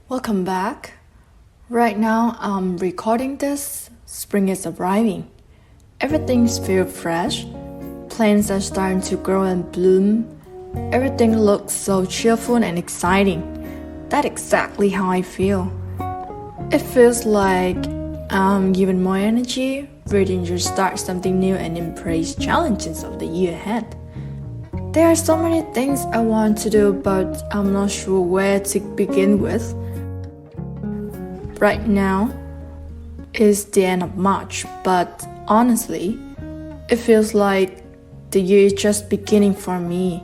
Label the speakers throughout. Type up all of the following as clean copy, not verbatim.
Speaker 1: Welcome back. Right now I'm recording this. Spring is arriving. Everything feels fresh. Plants are starting to grow and bloom. Everything looks so cheerful and exciting. That's exactly how I feel. It feels like I'm given more energy, ready to start something new and embrace challenges of the year ahead. There are so many things I want to do, but I'm not sure where to begin with. Right now is the end of March, but honestly, it feels like the year is just beginning for me.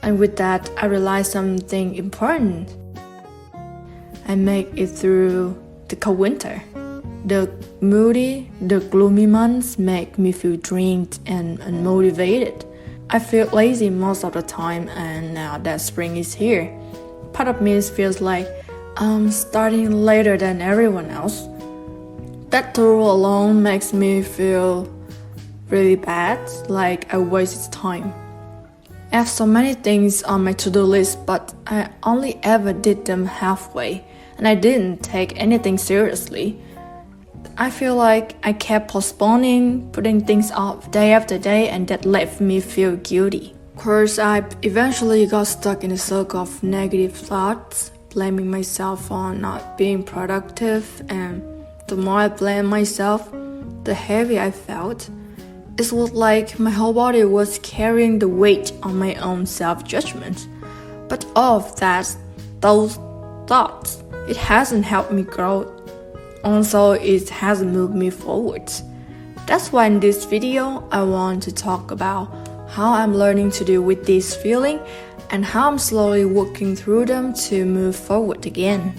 Speaker 1: And with that, I realized something important. I make it through the cold winter. The moody, the gloomy months make me feel drained and unmotivated. I feel lazy most of the time, and now that spring is here, part of me feels like I'm starting later than everyone else. That thought alone makes me feel really bad, like I wasted time. I have so many things on my to-do list, but I only ever did them halfway, and I didn't take anything seriously. I feel like I kept postponing, putting things off day after day, and that left me feel guilty. Of course, I eventually got stuck in a circle of negative thoughts, blaming myself for not being productive, and the more I blamed myself, the heavier I felt. It was like my whole body was carrying the weight on my own self-judgment. But all of that, those thoughts, it hasn't helped me grow. Also, it hasn't moved me forward. That's why in this video, I want to talk about how I'm learning to deal with this feeling and how I'm slowly working through them to move forward again.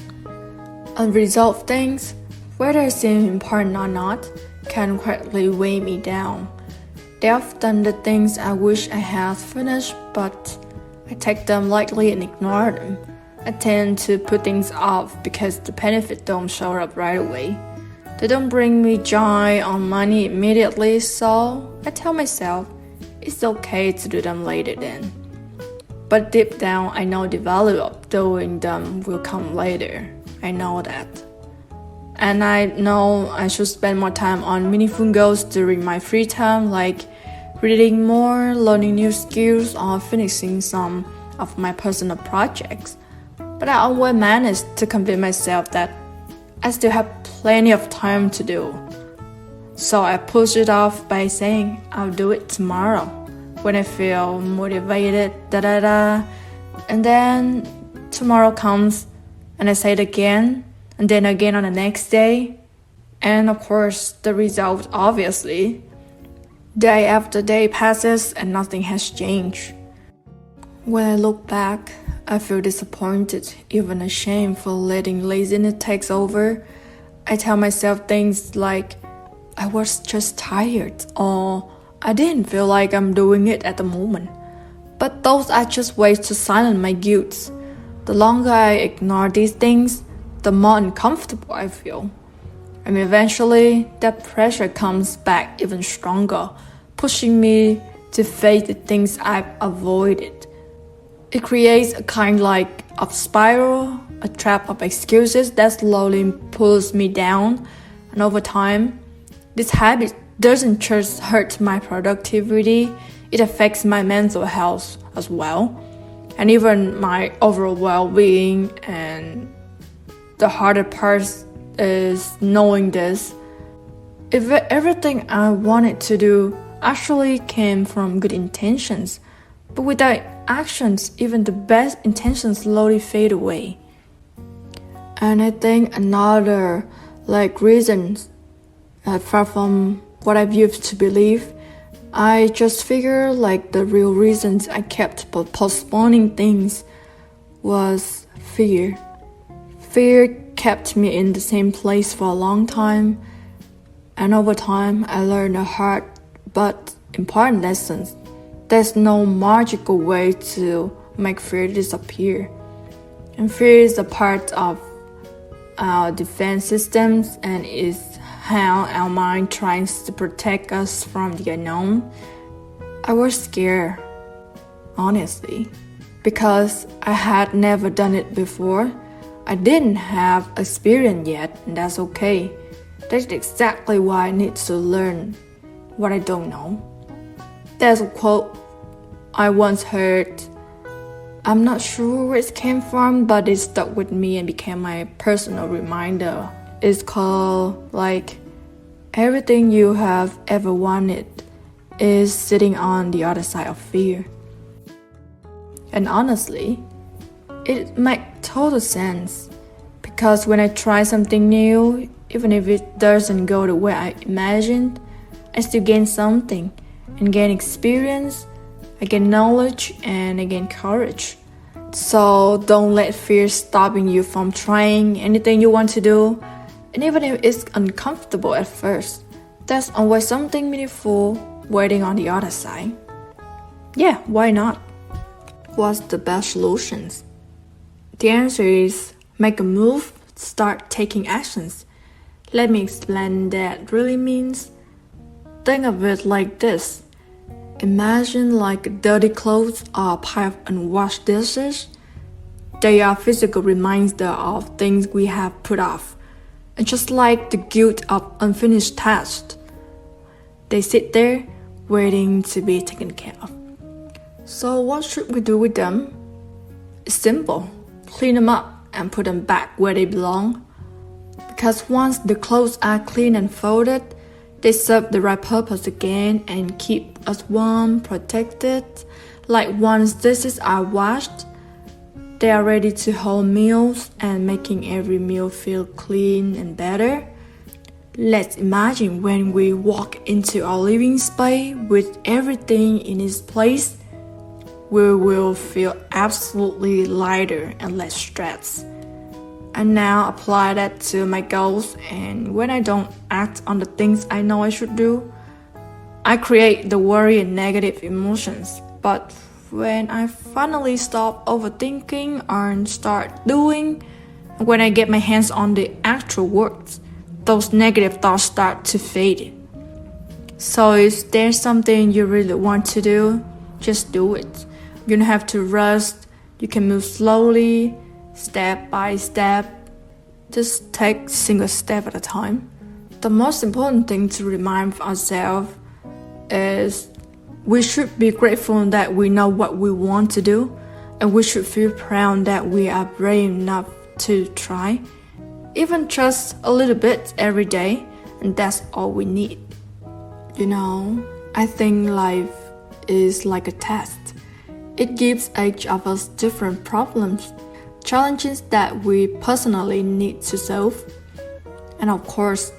Speaker 1: Unresolved things, whether they seem important or not, can quietly weigh me down. They're often the things I wish I had finished, but I take them lightly and ignore them. I tend to put things off because the benefits don't show up right away. They don't bring me joy or money immediately, so I tell myself it's okay to do them later then. But deep down, I know the value of doing them will come later. I know that. And I know I should spend more time on meaningful goals during my free time, like reading more, learning new skills, or finishing some of my personal projects. But I always manage to convince myself that I still have plenty of time to do. So I push it off by saying I'll do it tomorrow when I feel motivated, and then tomorrow comes and I say it again, and then again on the next day. And of course, the result obviously, day after day passes and nothing has changed. When I look back, I feel disappointed, even ashamed for letting laziness take over. I tell myself things like, I was just tired, or I didn't feel like I'm doing it at the moment. But those are just ways to silence my guilt. The longer I ignore these things, the more uncomfortable I feel. And eventually, that pressure comes back even stronger, pushing me to face the things I've avoided. It creates a kind of spiral, a trap of excuses that slowly pulls me down. And over time, this habit doesn't just hurt my productivity, it affects my mental health as well, and even my overall well-being. And the harder part is knowing this. If everything I wanted to do actually came from good intentions, but without actions, even the best intentions slowly fade away. And I think another reason, far from what I've used to believe, I just figure the real reasons I kept postponing things was fear. Fear kept me in the same place for a long time, and over time I learned a hard but important lessons. There's no magical way to make fear disappear. And fear is a part of our defense systems and is how our mind tries to protect us from the unknown. I was scared, honestly, because I had never done it before. I didn't have experience yet, and that's okay. That's exactly why I need to learn what I don't know. There's a quote I once heard. I'm not sure where it came from, but it stuck with me and became my personal reminder. It's called, everything you have ever wanted is sitting on the other side of fear. And honestly, it makes total sense. Because when I try something new, even if it doesn't go the way I imagined, I still gain something and gain experience, I gain knowledge, and I gain courage. So don't let fear stopping you from trying anything you want to do. And even if it's uncomfortable at first, there's always something meaningful waiting on the other side. Yeah, why not? What's the best solutions? The answer is make a move, start taking actions. Let me explain that really means. Think of it like this. Imagine like dirty clothes or a pile of unwashed dishes. They are physical reminders of things we have put off. And just like the guilt of unfinished tasks, they sit there waiting to be taken care of. So what should we do with them? It's simple. Clean them up and put them back where they belong. Because once the clothes are clean and folded, they serve the right purpose again and keep us warm, protected. Like once dishes are washed, they are ready to hold meals and making every meal feel clean and better. Let's imagine when we walk into our living space with everything in its place, we will feel absolutely lighter and less stressed. I now apply that to my goals, and when I don't act on the things I know I should do, I create the worry and negative emotions. But when I finally stop overthinking and start doing, when I get my hands on the actual works, those negative thoughts start to fade. So if there's something you really want to do, just do it. You don't have to rush. You can move slowly, step by step. Just take a single step at a time. The most important thing to remind ourselves is we should be grateful that we know what we want to do, and we should feel proud that we are brave enough to try, even just a little bit every day, and that's all we need. I think life is like a test. It gives each of us different problems, challenges that we personally need to solve. And of course,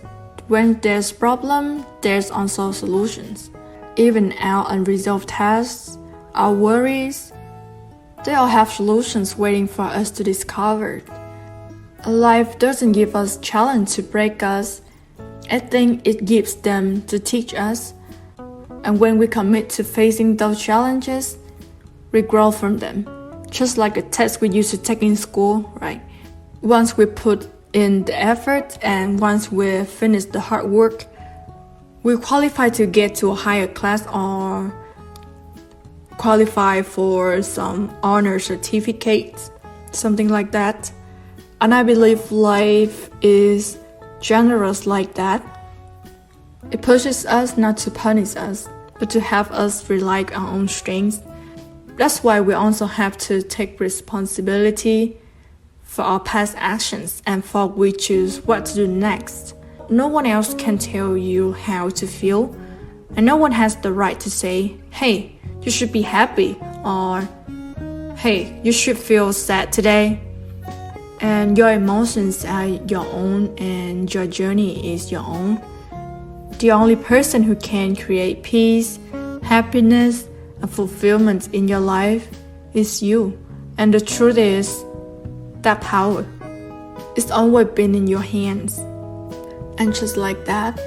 Speaker 1: when there's problem, there's also solutions. Even our unresolved tasks, our worries, they all have solutions waiting for us to discover. Life doesn't give us challenge to break us. I think it gives them to teach us. And when we commit to facing those challenges, we grow from them. Just like the test we used to take in school, right? Once we put in the effort and once we finish the hard work, we qualify to get to a higher class or qualify for some honor certificates, something like that. And I believe life is generous like that. It pushes us not to punish us, but to have us rely on our own strengths. That's why we also have to take responsibility for our past actions and for we choose what to do next. No one else can tell you how to feel, and no one has the right to say, hey, you should be happy, or hey, you should feel sad today. And your emotions are your own and your journey is your own. The only person who can create peace, happiness, and fulfillment in your life is you. And the truth is, that power, it's always been in your hands. And just like that,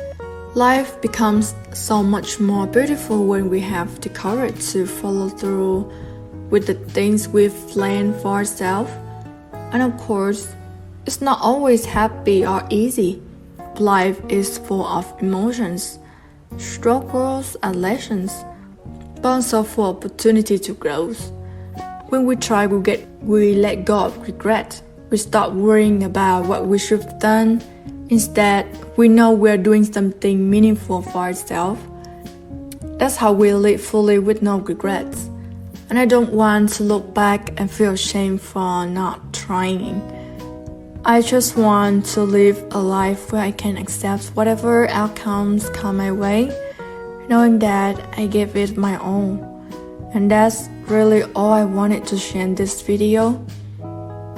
Speaker 1: life becomes so much more beautiful when we have the courage to follow through with the things we've planned for ourselves. And of course, it's not always happy or easy. Life is full of emotions, struggles, and lessons, but also full of opportunity to grow. When we try, we let go of regret. We stop worrying about what we should have done. Instead, we know we're doing something meaningful for ourselves. That's how we live fully with no regrets. And I don't want to look back and feel ashamed for not trying. I just want to live a life where I can accept whatever outcomes come my way, knowing that I gave it my all. And that's really all I wanted to share in this video.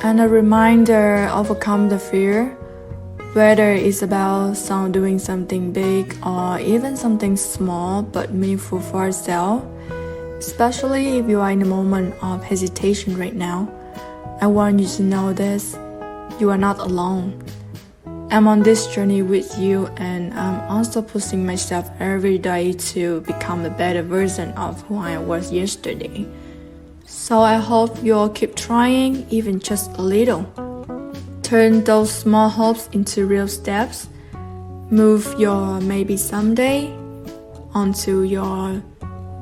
Speaker 1: And a reminder, overcome the fear, whether it's about doing something big or even something small but meaningful for ourselves. Especially if you are in a moment of hesitation right now, I want you to know this: you are not alone. I'm on this journey with you, and I'm also pushing myself every day to become a better version of who I was yesterday. So I hope you'll keep trying, even just a little. Turn those small hopes into real steps. Move your maybe someday onto your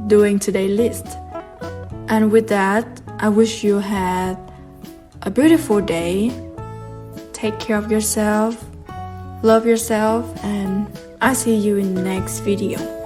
Speaker 1: doing today list. And with that, I wish you had a beautiful day. Take care of yourself, love yourself, and I'll see you in the next video.